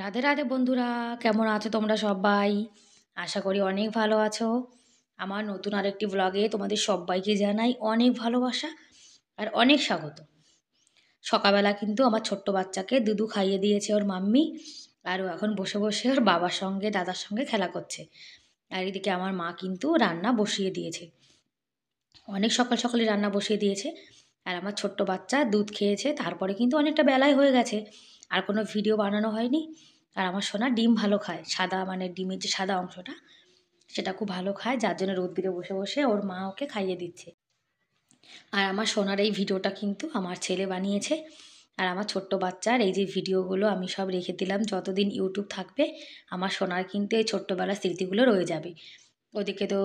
রাধে রাধে বন্ধুরা, কেমন আছো তোমরা সবাই? আশা করি অনেক ভালো আছো। আমার নতুন আরেকটি ব্লগে তোমাদের সবাইকে জানাই অনেক ভালোবাসা আর অনেক স্বাগত। সকালবেলা কিন্তু আমার ছোট্ট বাচ্চাকে দুধু খাইয়ে দিয়েছে ওর মাম্মি, আর ও এখন বসে বসে ওর বাবার সঙ্গে দাদার সঙ্গে খেলা করছে। আর এদিকে আমার মা কিন্তু রান্না বসিয়ে দিয়েছে, অনেক সকাল সকালই রান্না বসিয়ে দিয়েছে। আর আমার ছোট্ট বাচ্চা দুধ খেয়েছে, তারপরে কিন্তু অনেকটা বেলায় হয়ে গেছে, আর কোনো ভিডিও বানানো হয়নি। আর আমার সোনা ডিম ভালো খায়, সাদা মানে ডিমের যে সাদা অংশটা সেটা খুব ভালো খায়, যার জন্য রোদ্দুরে বসে বসে ওর মা ওকে খাইয়ে দিচ্ছে। আর আমার সোনার এই ভিডিওটা কিন্তু আমার ছেলে বানিয়েছে। আর আমার ছোট্ট বাচ্চার এই যে ভিডিওগুলো আমি সব রেখে দিলাম, যতদিন ইউটিউব থাকবে আমার সোনার কিন্তু এই ছোট্টবেলার স্মৃতিগুলো রয়ে যাবে। ওদিকে তো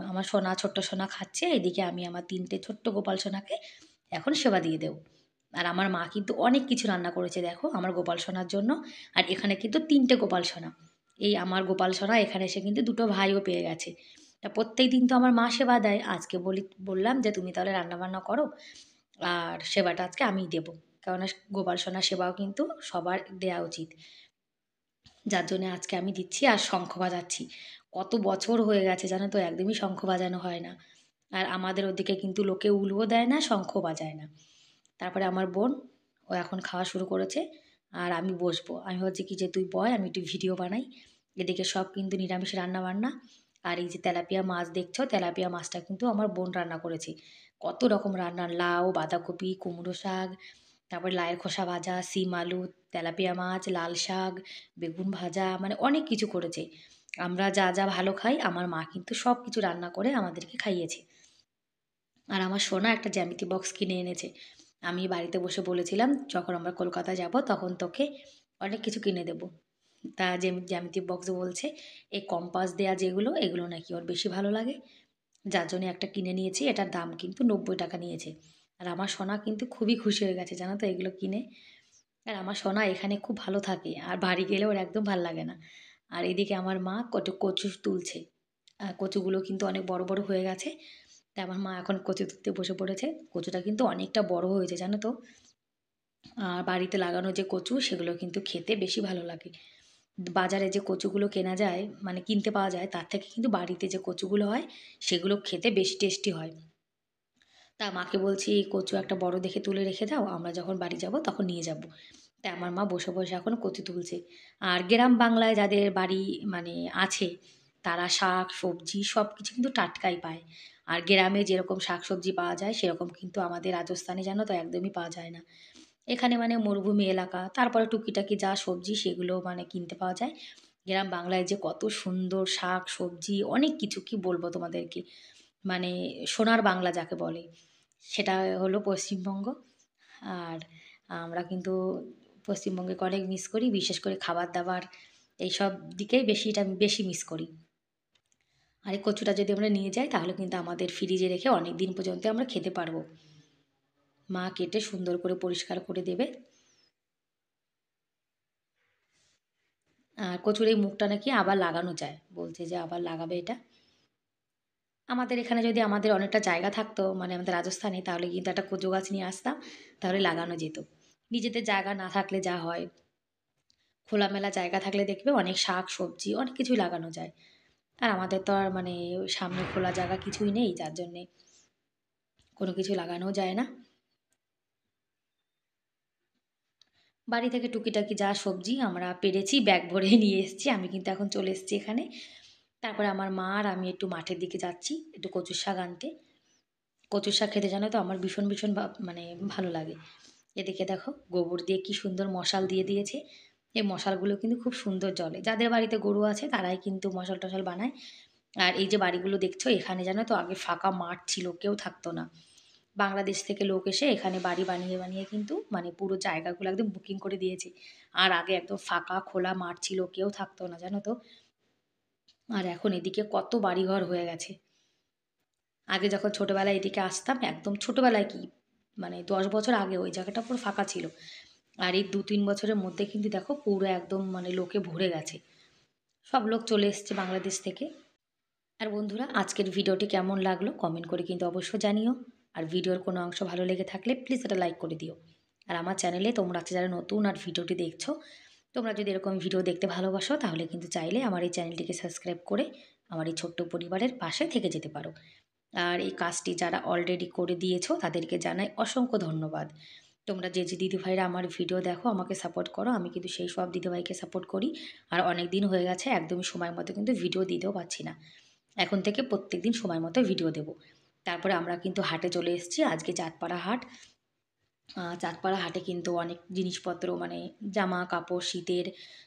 আমার সোনা ছোট্ট সোনা খাচ্ছে, এদিকে আমি আমার ৩টে ছোট্ট গোপাল সোনাকে এখন সেবা দিয়ে দেবো। আর আমার মা কিন্তু অনেক কিছু রান্না করেছে দেখো আমার গোপাল সোনার জন্য। আর এখানে কিন্তু ৩টে গোপাল সোনা, এই আমার গোপাল সোনা এখানে এসে কিন্তু দুটো ভাইও পেয়ে গেছে। তা প্রত্যেক দিন তো আমার মা সেবা দেয়, আজকে বললাম যে তুমি তাহলে রান্নাবান্না করো, আর সেবাটা আজকে আমিই দেবো। কেননা গোপাল সোনার সেবাও কিন্তু সবার দেওয়া উচিত, যার জন্য আজকে আমি দিচ্ছি আর শঙ্খ বাজাচ্ছি। কত বছর হয়ে গেছে জানো তো, একদমই শঙ্খ বাজানো হয় না। আর আমাদের ওদিকে কিন্তু লোকে উলুও দেয় না, শঙ্খ বাজায় না। তারপরে আমার বোন, ও এখন খাওয়া শুরু করেছে, আর আমি বসবো। আমি ভাবছি কি যে তুই বয়, আমি একটু ভিডিও বানাই। এদিকে সব কিন্তু নিরামিষ রান্না বান্না। আর এই যে তেলাপিয়া মাছ দেখছো, তেলাপিয়া মাছটা কিন্তু আমার বোন রান্না করেছে। কত রকম রান্না, লাউ, বাঁধাকপি, কুমড়ো শাক, তারপর লাউয়ের খোসা ভাজা, শিম আলু, তেলাপিয়া মাছ, লাল শাক, বেগুন ভাজা, মানে অনেক কিছু করেছে। আমরা যা যা ভালো খাই আমার মা কিন্তু সব কিছু রান্না করে আমাদেরকে খাইয়েছে। আর আমার সোনা একটা জ্যামিতি বক্স কিনে এনেছে। আমি বাড়িতে বসে বলেছিলাম যখন আমরা কলকাতা যাব তখন তোকে অনেক কিছু কিনে দেবো। তা জ্যামিতি বক্স বলছে এই কম্পাস দেয়া যেগুলো এগুলো নাকি ওর বেশি ভালো লাগে, যার জন্য একটা কিনে নিয়েছি। এটার দাম কিন্তু ৯০ টাকা নিয়েছে। আর আমার সোনা কিন্তু খুবই খুশি হয়ে গেছে জানো তো এগুলো কিনে। আর আমার সোনা এখানে খুব ভালো থাকে, আর বাড়ি গেলে ওর একদম ভাল লাগে না। আর এদিকে আমার মা কচু তুলছে। কচুগুলো কিন্তু অনেক বড় বড় হয়ে গেছে। তাই আমার মা এখন কচু তুলতে বসে পড়েছে। কচুটা কিন্তু অনেকটা বড় হয়েছে জানো তো। আর বাড়িতে লাগানো যে কচু সেগুলো কিন্তু খেতে বেশি ভালো লাগে। বাজারে যে কচুগুলো কেনা যায় মানে কিনতে পাওয়া যায়, তার থেকে কিন্তু বাড়িতে যে কচুগুলো হয় সেগুলো খেতে বেশি টেস্টি হয়। তা মাকে বলছি কচু একটা বড় দেখে তুলে রেখে দাও, আমরা যখন বাড়ি যাব তখন নিয়ে যাব। তাই আমার মা বসে বসে এখন কচু তুলছে। আর গ্রাম বাংলায় যাদের বাড়ি মানে আছে, তারা শাক সবজি সব কিছু কিন্তু টাটকাই পায়। আর গ্রামে যেরকম শাক সবজি পাওয়া যায় সেরকম কিন্তু আমাদের রাজস্থানে জানো তো একদমই পাওয়া যায় না। এখানে মানে মরুভূমি এলাকা, তারপরে টুকিটাকি যা সবজি সেগুলো মানে কিনতে পাওয়া যায়। গ্রাম বাংলায় যে কত সুন্দর শাক সবজি অনেক কিছু কি বলবো তোমাদেরকে, মানে সোনার বাংলা যাকে বলে সেটা হলো পশ্চিমবঙ্গ। আর আমরা কিন্তু পশ্চিমবঙ্গকে অনেক মিস করি, বিশেষ করে খাবার দাবার এইসব দিকেই বেশিটা বেশি মিস করি। আর এই কচুটা যদি আমরা নিয়ে যাই তাহলে কিন্তু আমাদের ফ্রিজে রেখে অনেক দিন পর্যন্ত আমরা খেতে পারবো। মা কেটে সুন্দর করে পরিষ্কার করে দেবে। আর কচুর এই মুখটা নাকি আবার লাগানো যায়, বলছে যে আবার লাগাবে এটা। আমাদের এখানে যদি আমাদের অনেকটা জায়গা থাকতো মানে আমাদের রাজস্থানে, তাহলে কিন্তু একটা কচু গাছ নিয়ে আসতাম, তাহলে লাগানো যেত। নিজেদের জায়গা না থাকলে যা হয়, খোলামেলা জায়গা থাকলে দেখবে অনেক শাক সবজি অনেক কিছুই লাগানো যায়। আর আমাদের তো আর মানে সামনে খোলা জায়গা কিছুই নেই, যার জন্যে কোনো কিছু লাগানোও যায় না। বাড়ি থেকে টুকিটাকি যা সবজি আমরা পেরেছি ব্যাগ ভরে নিয়ে এসেছি, আমি কিন্তু এখন চলে এসেছি এখানে। তারপরে আমার মা আর আমি একটু মাঠের দিকে যাচ্ছি একটু কচুর শাক আনতে। কচুর শাক খেতে জানো তো আমার ভীষণ ভীষণ মানে ভালো লাগে। এদিকে দেখো গোবর দিয়ে কি সুন্দর মশাল দিয়ে দিয়েছে। এই মশালগুলো কিন্তু খুব সুন্দর জ্বলে, যাদের বাড়িতে গরু আছে তারাই কিন্তু মশাল টশাল বানায়। আর এই যে বাড়িগুলো দেখছো এখানে জানো তো আগে ফাঁকা মাঠ ছিল, কেউ থাকতো না। বাংলাদেশ থেকে লোক এসে এখানে বাড়ি বানিয়ে বানিয়ে কিন্তু মানে পুরো জায়গাগুলো একদম বুকিং করে দিয়েছে। আর আগে একদম ফাঁকা খোলা মাঠ ছিল, কেউ থাকতো না জানো তো। আর এখন এদিকে কত বাড়িঘর হয়ে গেছে। আগে যখন ছোটোবেলায় এদিকে আসতাম, একদম ছোটোবেলায় কি মানে ১০ বছর আগে ওই জায়গাটা পুরো ফাঁকা ছিল। আর এই ২-৩ বছরের মধ্যে কিন্তু দেখো পুরো একদম মানে লোকে ভরে গেছে, সব লোক চলে এসছে বাংলাদেশ থেকে। আর বন্ধুরা আজকের ভিডিওটি কেমন লাগলো কমেন্ট করে কিন্তু অবশ্যই জানিও। আর ভিডিওর কোনো অংশ ভালো লেগে থাকলে প্লিজ এটা লাইক করে দিও। আর আমার চ্যানেলে তোমরা আছে যারা নতুন আর ভিডিওটি দেখছো, তোমরা যদি এরকম ভিডিও দেখতে ভালোবাসো তাহলে কিন্তু চাইলে আমার এই চ্যানেলটিকে সাবস্ক্রাইব করে আমার এই ছোট্ট পরিবারের পাশে থেকে যেতে পারো। আর এই কাজটি যারা অলরেডি করে দিয়েছো তাদেরকে জানাই অসংখ্য ধন্যবাদ। তোমরা যে দিদিভাইরা আমার ভিডিও দেখো, আমাকে সাপোর্ট করো, আমি কিন্তু সেই সব দিদিভাইকে সাপোর্ট করি। আর অনেক দিন হয়ে গেছে একদমই সময় মতো কিন্তু ভিডিও দিতেও পারছি না। এখন থেকে প্রত্যেকদিন সময় মতো ভিডিও দেবো। তারপরে আমরা কিন্তু হাটে চলে এসেছি, আজকে চাঁদপাড়া হাট। চাঁদপাড়া হাটে কিন্তু অনেক জিনিসপত্র মানে জামা কাপড় শীতের,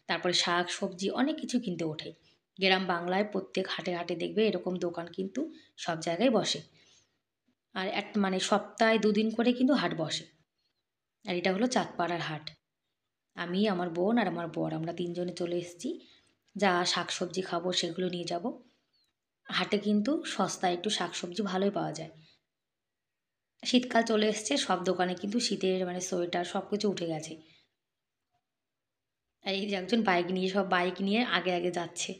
তারপরে শাক সবজি অনেক কিছু কিনতে ওঠে। গ্রাম বাংলায় প্রত্যেক হাটে হাটে দেখবে এরকম দোকান কিন্তু সব জায়গায় বসে। আর মানে সপ্তাহে 2 দিন করে কিন্তু হাট বসে। আর এটা হলো চাঁদপাড়ার হাট। আমি, আমার বোন আর আমার বর আমরা 3 জনে চলে এসেছি। যা শাক সবজি খাবো সেগুলো নিয়ে যাব। হাটে কিন্তু সস্তায় একটু শাক সবজি ভালোই পাওয়া যায়। শীতকাল চলে এসছে, সব দোকানে কিন্তু শীতের মানে সোয়েটার সব কিছু উঠে গেছে। আর এই যে একজন বাইক নিয়ে আগে আগে যাচ্ছে।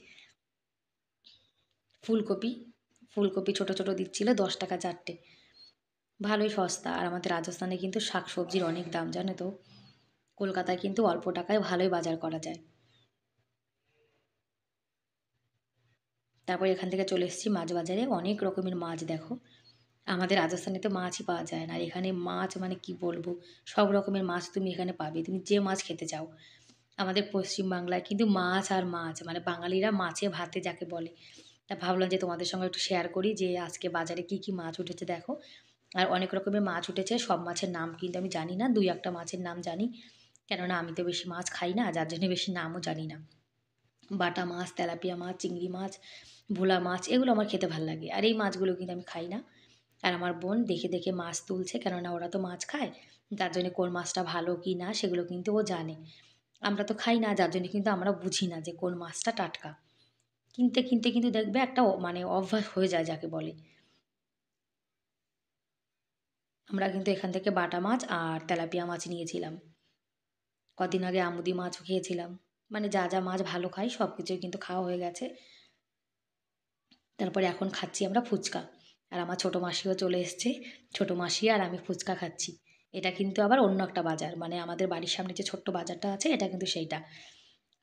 ফুলকপি ফুলকপি ছোট ছোট দিচ্ছিল 10 টাকা 4টে। ভালোই সস্তা। আর আমাদের রাজস্থানে কিন্তু শাক সবজির অনেক দাম, জানো তো। কলকাতায় কিন্তু অল্প টাকায় ভালোই বাজার করা যায়। তারপর এখান থেকে চলে এসেছি মাছ বাজারে। অনেক রকমের মাছ দেখো। আমাদের রাজস্থানে তো মাছই পাওয়া যায় না, আর এখানে মাছ মানে কি বলবো, সব রকমের মাছ তুমি এখানে পাবে, তুমি যে মাছ খেতে চাও। আমাদের পশ্চিমবাংলায় কিন্তু মাছ আর মাছ, মানে বাঙালিরা মাছে ভাতে যাকে বলে। তা ভাবলাম যে তোমাদের সঙ্গে একটু শেয়ার করি যে আজকে বাজারে কি কি মাছ উঠেছে দেখো। আর অনেক রকমের মাছ উঠেছে, সব মাছের নাম কিন্তু আমি জানি না, 2-1টা মাছের নাম জানি। কেননা আমি তো বেশি মাছ খাই না, যার জন্য বেশি নামও জানি না। বাটা মাছ, তেলাপিয়া মাছ, চিংড়ি মাছ, ভোলা মাছ এগুলো আমার খেতে ভাল লাগে। আর এই মাছগুলো কিন্তু আমি খাই না। আর আমার বোন দেখে দেখে মাছ তুলছে, কেননা ওরা তো মাছ খায়, যার জন্য কোন মাছটা ভালো কি না সেগুলো কিন্তু ও জানে। আমরা তো খাই না, যার জন্য কিন্তু আমরা বুঝি না যে কোন মাছটা টাটকা। কিনতে কিনতে কিন্তু দেখবে একটা মানে অভ্যাস হয়ে যায় যাকে বলে। আমরা কিন্তু এখান থেকে বাটা মাছ আর তেলাপিয়া মাছ নিয়েছিলাম। কদিন আগে আমুদি মাছও খেয়েছিলাম। মানে যা যা মাছ ভালো খাই সব কিছুই কিন্তু খাওয়া হয়ে গেছে। তারপরে এখন খাচ্ছি আমরা ফুচকা। আর আমার ছোটো মাসিও চলে এসছে। ছোটো মাসি আর আমি ফুচকা খাচ্ছি। এটা কিন্তু আবার অন্য একটা বাজার, মানে আমাদের বাড়ির সামনে যে ছোট্ট বাজারটা আছে এটা কিন্তু সেইটা।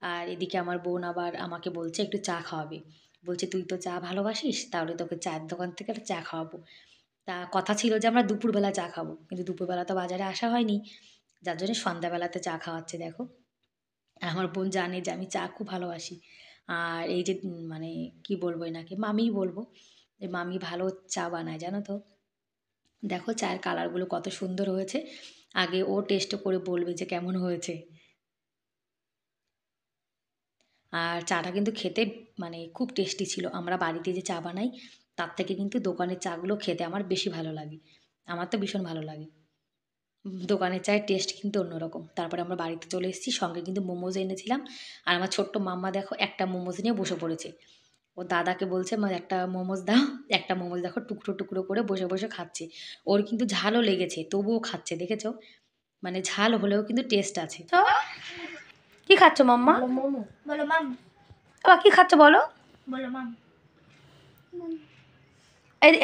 আর এদিকে আমার বোন আবার আমাকে বলছে একটু চা খাওয়াবে। বলছে তুই তো চা ভালোবাসিস, তাহলে তোকে চায়ের দোকান থেকে একটা চা খাওয়াবো। তা কথা ছিল যে আমরা দুপুরবেলা চা খাবো, কিন্তু দুপুরবেলা তো বাজারে আসা হয়নি, যার জন্য সন্ধ্যাবেলাতে চা খাওয়াচ্ছে দেখো। আর আমার বোন জানে যে আমি চা খুব ভালোবাসি। আর এই যে মানে কি বলবো এনাকে, মামিই বলবো। যে মামি ভালো চা বানায় জানো তো। দেখো চায়ের কালারগুলো কত সুন্দর হয়েছে। আগে ও টেস্ট করে বলবে যে কেমন হয়েছে। আর চাটা কিন্তু খেতে মানে খুব টেস্টি ছিল। আমরা বাড়িতে যে চা বানাই তার থেকে কিন্তু দোকানের চাগুলো খেতে আমার বেশি ভালো লাগে। আমার তো ভীষণ ভালো লাগে। দোকানের চায়ের টেস্ট কিন্তু অন্যরকম। তারপরে আমরা বাড়িতে চলে এসেছি, সঙ্গে কিন্তু মোমোজ এনেছিলাম। আর আমার ছোট্ট মাম্মা দেখো একটা মোমোজ নিয়ে বসে পড়েছে। ও দাদাকে বলছে মা একটা মোমোজ দাও। একটা মোমোজ দেখো টুকরো টুকরো করে বসে বসে খাচ্ছে। ওর কিন্তু ঝালও লেগেছে তবুও খাচ্ছে, দেখেছো। মানে ঝাল হলেও কিন্তু টেস্ট আছে। তো কি খাচ্ছ মাম্মা? মোমো বলো মাম। আবার কি খাচ্ছ বলো? বলো মাম।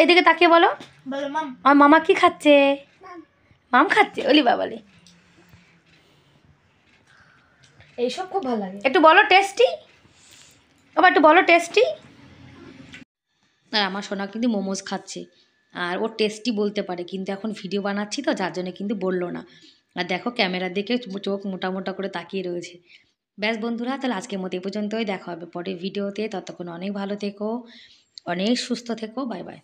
এদিকে তাকিয়ে বলো। বলো মাম। আমার মামা কি খাচ্ছে? মাম খাচ্ছে, ওলি বাবালি। এইসব খুব ভালো লাগে। একটু বলো টেস্টি। আবার একটু বলো টেস্টি। আর আমার সোনা কিন্তু মোমোজ খাচ্ছে। আর ও টেস্টি বলতে পারে, কিন্তু এখন ভিডিও বানাচ্ছি তো যার জন্য কিন্তু বললো না। আর দেখো ক্যামেরার দিকে চোখ মোটা মোটা করে তাকিয়ে রয়েছে। ব্যাস বন্ধুরা, তাহলে আজকের মতো এ পর্যন্তই। দেখা হবে পরের ভিডিওতে। ততক্ষণ অনেক ভালো থেকো, অনেক সুস্থ থেকো। Bye bye.